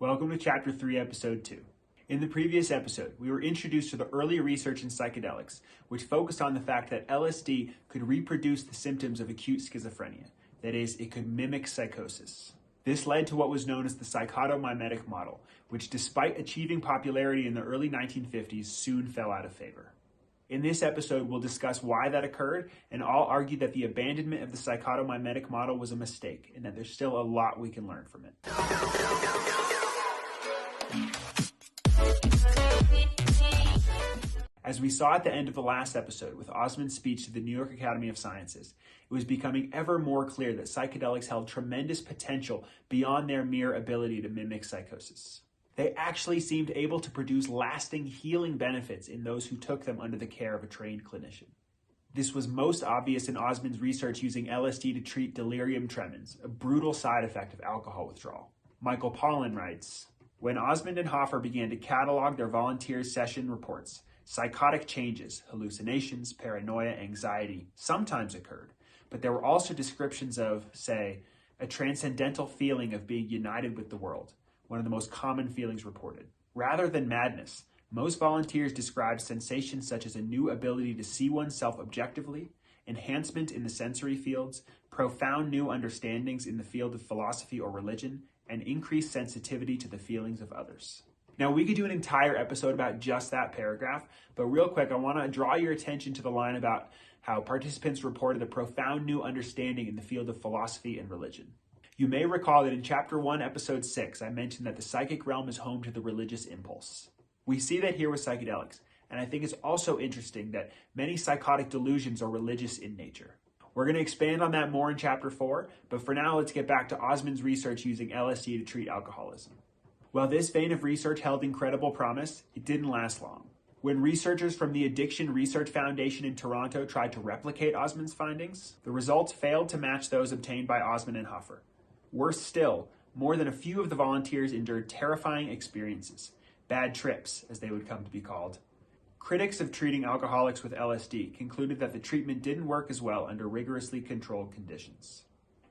Welcome to Chapter 3, Episode 2. In the previous episode, we were introduced to the early research in psychedelics, which focused on the fact that LSD could reproduce the symptoms of acute schizophrenia. That is, it could mimic psychosis. This led to what was known as the Psychotomimetic model, which despite achieving popularity in the early 1950s, soon fell out of favor. In this episode, we'll discuss why that occurred, and I'll argue that the abandonment of the Psychotomimetic model was a mistake, and that there's still a lot we can learn from it. As we saw at the end of the last episode with Osmond's speech to the New York Academy of Sciences, it was becoming ever more clear that psychedelics held tremendous potential beyond their mere ability to mimic psychosis. They actually seemed able to produce lasting healing benefits in those who took them under the care of a trained clinician. This was most obvious in Osmond's research using LSD to treat delirium tremens, a brutal side effect of alcohol withdrawal. Michael Pollan writes, "When Osmond and Hoffer began to catalog their volunteers' session reports, psychotic changes, hallucinations, paranoia, anxiety sometimes occurred, but there were also descriptions of, say, a transcendental feeling of being united with the world, one of the most common feelings reported. Rather than madness, most volunteers described sensations such as a new ability to see oneself objectively, enhancement in the sensory fields, profound new understandings in the field of philosophy or religion, and increased sensitivity to the feelings of others." Now, we could do an entire episode about just that paragraph, but real quick, I want to draw your attention to the line about how participants reported a profound new understanding in the field of philosophy and religion. You may recall that in Chapter 1, Episode 6, I mentioned that the psychic realm is home to the religious impulse. We see that here with psychedelics, and I think it's also interesting that many psychotic delusions are religious in nature. We're going to expand on that more in Chapter 4, but for now, let's get back to Osmond's research using LSD to treat alcoholism. While this vein of research held incredible promise, it didn't last long. When researchers from the Addiction Research Foundation in Toronto tried to replicate Osmond's findings, the results failed to match those obtained by Osmond and Hoffer. Worse still, more than a few of the volunteers endured terrifying experiences, bad trips, as they would come to be called. Critics of treating alcoholics with LSD concluded that the treatment didn't work as well under rigorously controlled conditions.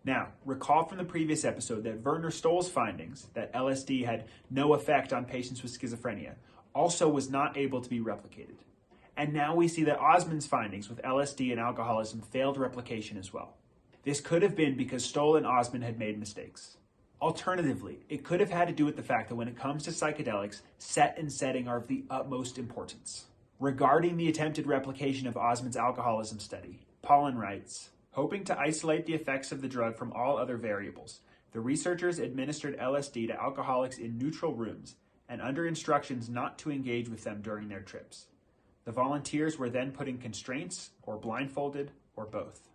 Now, recall from the previous episode that Werner Stoll's findings, that LSD had no effect on patients with schizophrenia, also was not able to be replicated. And now we see that Osmond's findings with LSD and alcoholism failed replication as well. This could have been because Stoll and Osmond had made mistakes. Alternatively, it could have had to do with the fact that when it comes to psychedelics, set and setting are of the utmost importance. Regarding the attempted replication of Osmond's alcoholism study, Pollan writes, "Hoping to isolate the effects of the drug from all other variables, the researchers administered LSD to alcoholics in neutral rooms and under instructions not to engage with them during their trips. The volunteers were then put in constraints or blindfolded or both."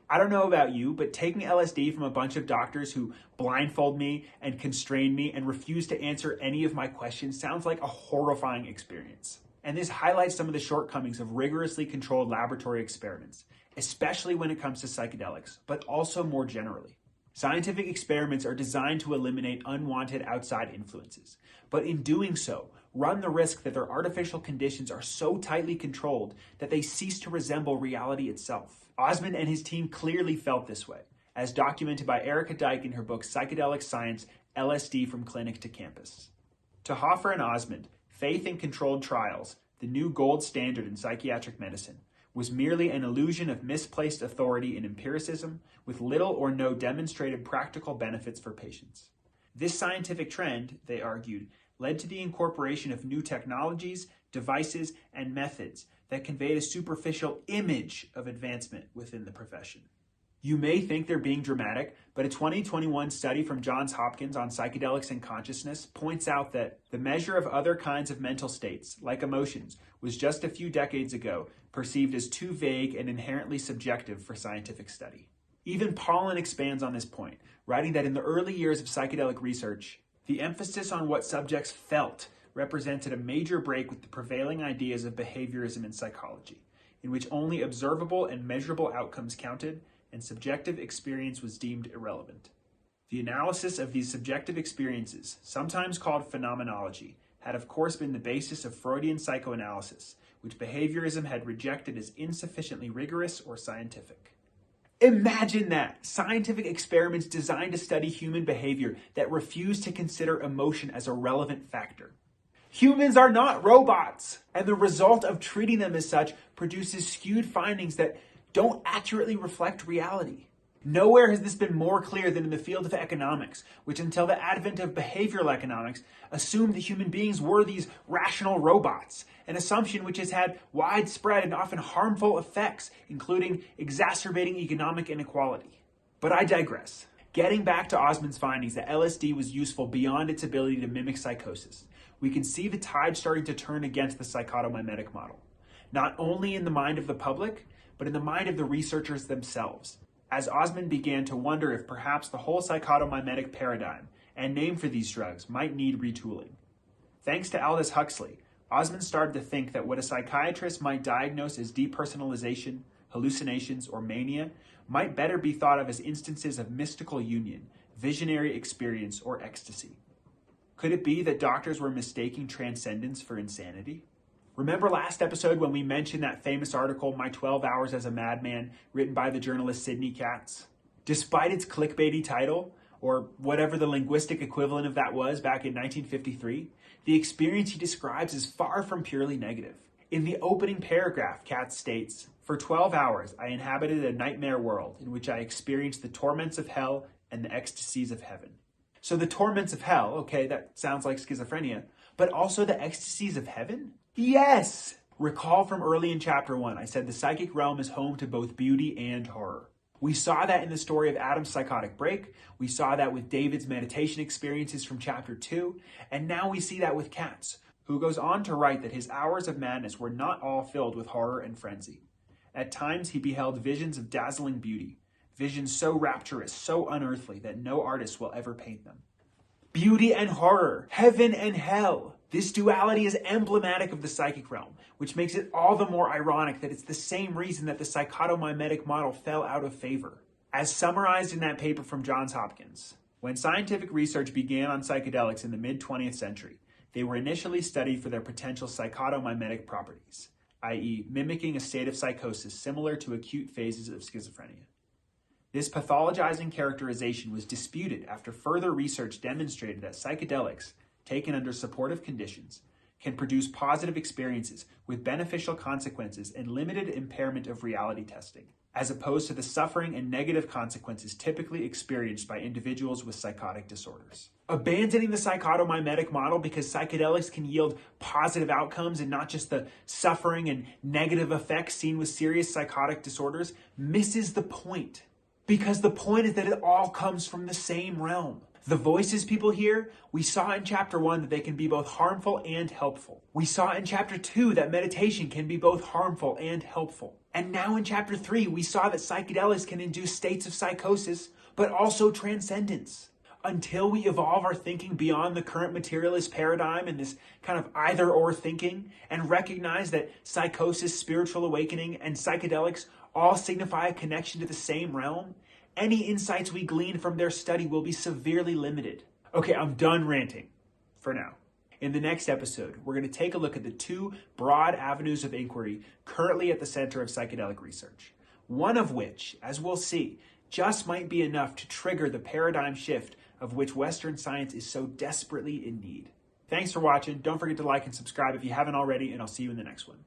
I don't know about you, but taking LSD from a bunch of doctors who blindfold me and constrain me and refuse to answer any of my questions sounds like a horrifying experience. And this highlights some of the shortcomings of rigorously controlled laboratory experiments, especially when it comes to psychedelics, but also more generally. Scientific experiments are designed to eliminate unwanted outside influences, but in doing so, run the risk that their artificial conditions are so tightly controlled that they cease to resemble reality itself. Osmond and his team clearly felt this way, as documented by Erica Dyck in her book Psychedelic Science, LSD from Clinic to Campus. To Hoffer and Osmond, faith in controlled trials, the new gold standard in psychiatric medicine, was merely an illusion of misplaced authority in empiricism with little or no demonstrated practical benefits for patients. This scientific trend, they argued, led to the incorporation of new technologies, devices, and methods that conveyed a superficial image of advancement within the profession. You may think they're being dramatic, but a 2021 study from Johns Hopkins on psychedelics and consciousness points out that the measure of other kinds of mental states, like emotions, was just a few decades ago perceived as too vague and inherently subjective for scientific study. Even Pollan expands on this point, writing that in the early years of psychedelic research, the emphasis on what subjects felt represented a major break with the prevailing ideas of behaviorism in psychology, in which only observable and measurable outcomes counted, and subjective experience was deemed irrelevant. The analysis of these subjective experiences, sometimes called phenomenology, had of course been the basis of Freudian psychoanalysis, which behaviorism had rejected as insufficiently rigorous or scientific. Imagine that! Scientific experiments designed to study human behavior that refuse to consider emotion as a relevant factor. Humans are not robots, and the result of treating them as such produces skewed findings that don't accurately reflect reality. Nowhere has this been more clear than in the field of economics, which until the advent of behavioral economics assumed that human beings were these rational robots, an assumption which has had widespread and often harmful effects, including exacerbating economic inequality. But I digress. Getting back to Osmond's findings that LSD was useful beyond its ability to mimic psychosis, we can see the tide starting to turn against the psychotomimetic model, not only in the mind of the public, but in the mind of the researchers themselves, as Osmond began to wonder if perhaps the whole psychotomimetic paradigm and name for these drugs might need retooling. Thanks to Aldous Huxley, Osmond started to think that what a psychiatrist might diagnose as depersonalization, hallucinations, or mania might better be thought of as instances of mystical union, visionary experience, or ecstasy. Could it be that doctors were mistaking transcendence for insanity? Remember last episode when we mentioned that famous article, My 12 Hours as a Madman, written by the journalist Sidney Katz? Despite its clickbaity title, or whatever the linguistic equivalent of that was back in 1953, the experience he describes is far from purely negative. In the opening paragraph, Katz states, "For 12 hours, I inhabited a nightmare world in which I experienced the torments of hell and the ecstasies of heaven." So the torments of hell, okay, that sounds like schizophrenia, but also the ecstasies of heaven? Yes! Recall from early in chapter 1, I said the psychic realm is home to both beauty and horror. We saw that in the story of Adam's psychotic break, we saw that with David's meditation experiences from chapter 2, and now we see that with Katz, who goes on to write that his hours of madness were not all filled with horror and frenzy. At times he beheld visions of dazzling beauty, visions so rapturous, so unearthly that no artist will ever paint them. Beauty and horror, heaven and hell. This duality is emblematic of the psychic realm, which makes it all the more ironic that it's the same reason that the psychotomimetic model fell out of favor. As summarized in that paper from Johns Hopkins, when scientific research began on psychedelics in the mid-20th century, they were initially studied for their potential psychotomimetic properties, i.e., mimicking a state of psychosis similar to acute phases of schizophrenia. This pathologizing characterization was disputed after further research demonstrated that psychedelics, taken under supportive conditions, can produce positive experiences with beneficial consequences and limited impairment of reality testing, as opposed to the suffering and negative consequences typically experienced by individuals with psychotic disorders. Abandoning the psychotomimetic model because psychedelics can yield positive outcomes and not just the suffering and negative effects seen with serious psychotic disorders misses the point. Because the point is that it all comes from the same realm. The voices people hear, we saw in chapter 1 that they can be both harmful and helpful. We saw in chapter 2 that meditation can be both harmful and helpful. And now in chapter 3, we saw that psychedelics can induce states of psychosis, but also transcendence. Until we evolve our thinking beyond the current materialist paradigm and this kind of either-or thinking, and recognize that psychosis, spiritual awakening, and psychedelics all signify a connection to the same realm, any insights we glean from their study will be severely limited. Okay, I'm done ranting for now. In the next episode, we're going to take a look at the two broad avenues of inquiry currently at the center of psychedelic research. One of which, as we'll see, just might be enough to trigger the paradigm shift of which Western science is so desperately in need. Thanks for watching. Don't forget to like and subscribe if you haven't already, and I'll see you in the next one.